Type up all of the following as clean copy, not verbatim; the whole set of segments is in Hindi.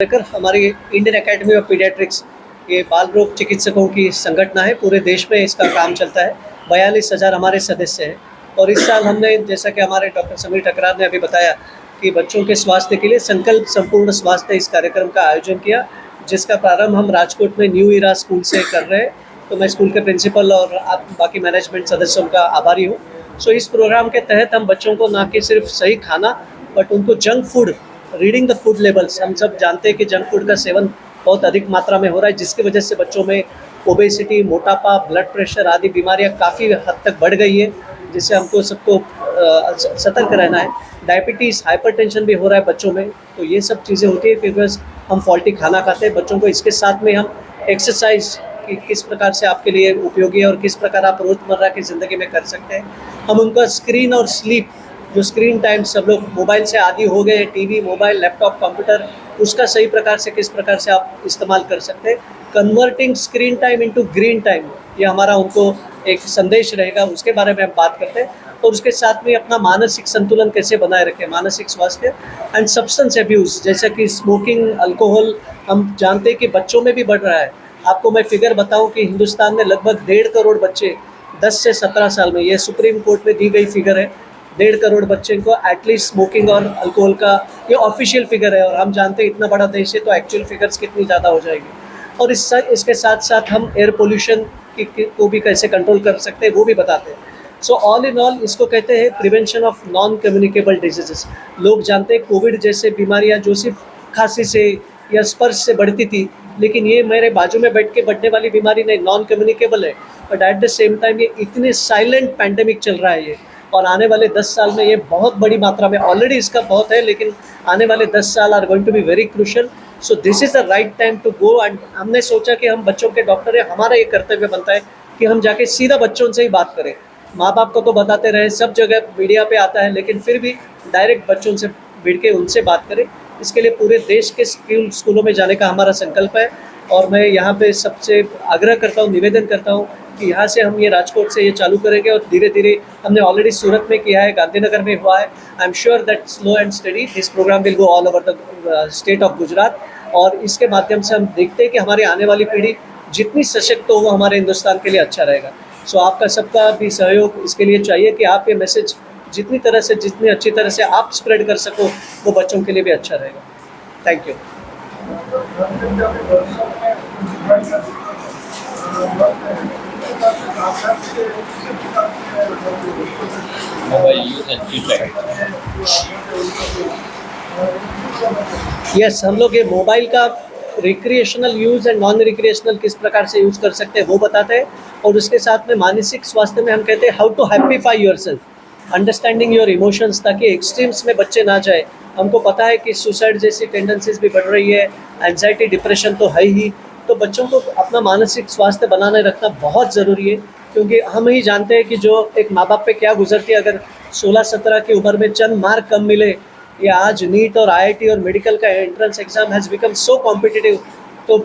लेकर हमारी इंडियन एकेडमी ऑफ पीडियाट्रिक्स ये बाल रोग चिकित्सकों की संगठन है। पूरे देश में इसका काम चलता है। 42,000 हमारे सदस्य हैं और इस साल हमने, जैसा कि हमारे डॉक्टर समीर ठकरार ने अभी बताया, कि बच्चों के स्वास्थ्य के लिए संकल्प संपूर्ण स्वास्थ्य इस कार्यक्रम का आयोजन किया, जिसका प्रारंभ हम राजकोट में न्यू इरा स्कूल से कर रहे हैं। तो मैं स्कूल के प्रिंसिपल और आप बाकी मैनेजमेंट सदस्यों का आभारी हूँ। सो इस प्रोग्राम के तहत हम बच्चों को न कि सिर्फ सही खाना, बट उनको junk food, reading the food labels, हम सब जानते हैं कि जंक फूड का सेवन बहुत अधिक मात्रा में हो रहा है, जिसकी वजह से बच्चों में ओबेसिटी, मोटापा, ब्लड प्रेशर आदि बीमारियां काफ़ी हद तक बढ़ गई है, जिससे हमको सबको सतर्क रहना है। डायबिटीज़, हाइपरटेंशन भी हो रहा है बच्चों में। तो ये सब चीज़ें होती है बिकॉज हम फॉल्टी खाना खाते हैं बच्चों को। इसके साथ में हम एक्सरसाइज कि किस प्रकार से आपके लिए उपयोगी है और किस प्रकार आप रोज़मर्रा की ज़िंदगी में कर सकते हैं। हम उनका स्क्रीन और स्लीप, जो स्क्रीन टाइम सब लोग मोबाइल से आदी हो गए, टीवी, मोबाइल, लैपटॉप, कंप्यूटर, उसका सही प्रकार से किस प्रकार से आप इस्तेमाल कर सकते हैं। Converting screen time into green time, ये हमारा उनको एक संदेश रहेगा, उसके बारे में हम बात करते हैं। और उसके साथ में अपना मानसिक संतुलन कैसे बनाए रखें, मानसिक स्वास्थ्य एंड सब्सटेंस एब्यूज़, जैसे कि स्मोकिंग, अल्कोहल, हम जानते हैं कि बच्चों में भी बढ़ रहा है। आपको मैं फिगर बताऊं कि हिंदुस्तान में लगभग 1.5 करोड़ बच्चे 10 से 17 साल में, ये सुप्रीम कोर्ट में दी गई फिगर है, 1.5 करोड़ बच्चे को एटलीस्ट स्मोकिंग और अल्कोहल का, ये ऑफिशियल फिगर है। और हम जानते हैं इतना बड़ा देश है तो एक्चुअल फिगर्स कितनी ज़्यादा हो जाएगी। और इसके साथ साथ हम एयर पोल्यूशन को भी कैसे कंट्रोल कर सकते हैं वो भी बताते हैं। सो ऑल इन ऑल इसको कहते हैं prevention of non communicable diseases. लोग जानते हैं कोविड जैसे बीमारियां जो सिर्फ खांसी से या स्पर्श से बढ़ती थी, लेकिन ये मेरे बाजू में बैठ के बढ़ने वाली बीमारी नहीं, नॉन कम्युनिकेबल है, but at the same time ये इतने साइलेंट पैंडेमिक चल रहा है ये। और आने वाले 10 साल में ये बहुत बड़ी मात्रा में, ऑलरेडी इसका बहुत है, लेकिन आने वाले 10 साल are going to be very crucial. So this is the right time to go. And हमने सोचा कि हम बच्चों के डॉक्टर हैं, हमारा ये कर्तव्य बनता है कि हम जाके सीधा बच्चों से ही बात करें। माँ बाप को तो बताते रहे, सब जगह मीडिया पे आता है, लेकिन फिर भी डायरेक्ट बच्चों से भिड़ के उनसे बात करें। इसके लिए पूरे देश के स्कूलों में जाने का हमारा संकल्प है। और मैं यहाँ पे सबसे आग्रह करता हूँ, निवेदन करता हूँ कि यहाँ से हम ये राजकोट से ये चालू करेंगे और धीरे धीरे, हमने ऑलरेडी सूरत में किया है, गांधीनगर में हुआ है। I am sure that slow and steady this program will go all over the state of Gujarat. और इसके माध्यम से हम देखते हैं कि हमारी आने वाली पीढ़ी जितनी सशक्त हो वो हमारे हिंदुस्तान के लिए अच्छा रहेगा। सो आपका सबका भी सहयोग इसके लिए चाहिए कि आप ये मैसेज जितनी तरह से, जितनी अच्छी तरह से आप स्प्रेड कर सको, वो बच्चों के लिए भी अच्छा रहेगा। Thank you. यस, हम लोग ये मोबाइल का recreational use and non recreational किस प्रकार से यूज़ कर सकते हैं वो बताते हैं। और उसके साथ में मानसिक स्वास्थ्य में हम कहते हैं how to happify yourself, understanding your emotions, ताकि एक्सट्रीम्स में बच्चे ना जाए। हमको पता है कि सुसाइड जैसी टेंडेंसीज भी बढ़ रही है, एंजाइटी, डिप्रेशन तो है ही। तो बच्चों को अपना मानसिक स्वास्थ्य बनाने रखना बहुत ज़रूरी है, क्योंकि हम ही जानते हैं कि जो एक माँ बाप पे क्या गुजरती है अगर 16-17 की उम्र में चंद मार्क कम मिले, या आज नीट और IIT और मेडिकल का entrance exam has become so competitive. तो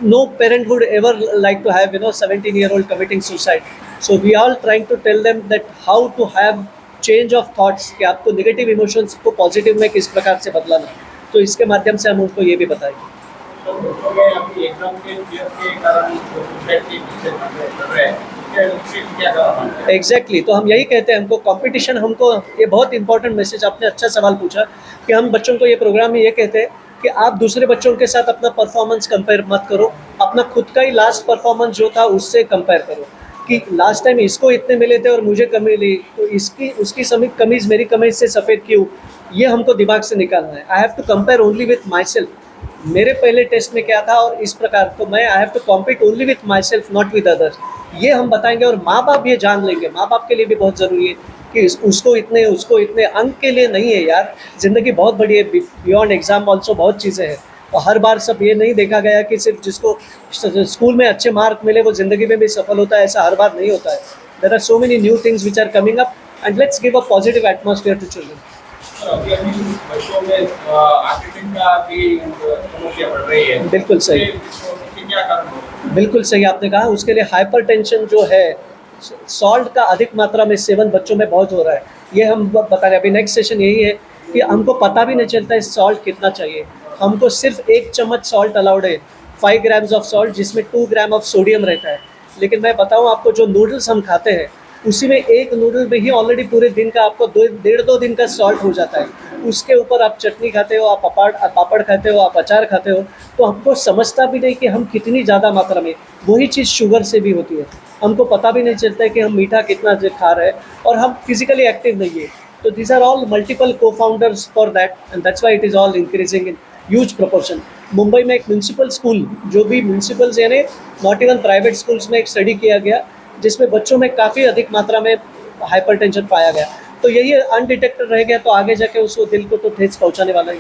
no parent would ever like to have 17-year-old committing suicide. So we all trying to tell them that how to have change of thoughts, कि आपको नेगेटिव इमोशंस को पॉजिटिव में किस प्रकार से बदलाना। तो इसके माध्यम से हम उनको ये भी बताएंगे। एग्जैक्टली, तो हम यही कहते हैं, हमको कंपटीशन, हमको ये बहुत इंपॉर्टेंट मैसेज, आपने अच्छा सवाल पूछा कि हम बच्चों को ये प्रोग्राम में ये कहते हैं कि आप दूसरे बच्चों के साथ अपना परफॉर्मेंस कंपेयर मत करो, अपना खुद का ही लास्ट परफॉर्मेंस जो था उससे कंपेयर करो कि लास्ट टाइम इसको इतने मिले थे और मुझे कम मिली, तो उसकी कमीज़ मेरी कमीज़ से सफ़ेद क्यों, ये हमको दिमाग से निकालना है। I have to compare only with myself, मेरे पहले टेस्ट में क्या था और इस प्रकार, तो मैं I have to compete only with myself, not with others. ये हम बताएंगे और माँ बाप ये जान लेंगे। माँ बाप के लिए भी बहुत ज़रूरी है कि उसको इतने अंक के लिए नहीं है यार, ज़िंदगी बहुत बड़ी है, बियॉन्ड एग्ज़ाम ऑल्सो बहुत चीज़ें हैं। और हर बार सब ये नहीं देखा गया कि सिर्फ जिसको स्कूल में अच्छे मार्क मिले वो ज़िंदगी में भी सफल होता है, ऐसा हर बार नहीं होता है। There are so many new things which are coming up and let's give a positive atmosphere to children. बच्चों में ऑटिज्म का भी समस्या बढ़ रही है। बिल्कुल सही, क्या कारण? बिल्कुल सही आपने कहा। उसके लिए हाइपरटेंशन जो है, सॉल्ट का अधिक मात्रा में सेवन बच्चों में बहुत हो रहा है, ये हम बता रहे हैं। अभी नेक्स्ट सेशन यही है कि हमको पता भी नहीं चलता है सॉल्ट कितना चाहिए। हमको सिर्फ 1 चम्मच सॉल्ट अलाउड है, 5 ग्राम्स ऑफ सॉल्ट, जिसमें 2 ग्राम ऑफ सोडियम रहता है। लेकिन मैं बताऊँ आपको, जो नूडल्स हम खाते हैं उसी में एक नूडल में ही ऑलरेडी पूरे दिन का आपको 1.5-2 दिन का सॉल्ट हो जाता है। उसके ऊपर आप चटनी खाते हो, आप पापड़ खाते हो, आप अचार खाते हो, तो हमको समझता भी नहीं कि हम कितनी ज़्यादा मात्रा में, वही चीज़ शुगर से भी होती है, हमको पता भी नहीं चलता है कि हम मीठा कितना खा रहे हैं और हम फिजिकली एक्टिव नहीं है। तो दीज आर ऑल मल्टीपल को founders for that, and that's why it is all increasing in huge proportion. Mumbai में एक म्यूनसिपल स्कूल, जो भी म्यूनसिपल्स यानी नॉट इवन प्राइवेट स्कूल्स में एक स्टडी किया गया जिसमें बच्चों में काफ़ी अधिक मात्रा में हाइपरटेंशन पाया गया। तो यही अनडिटेक्टेड रह गया तो आगे जाके उसको दिल को तो ठेस पहुंचाने वाला ही।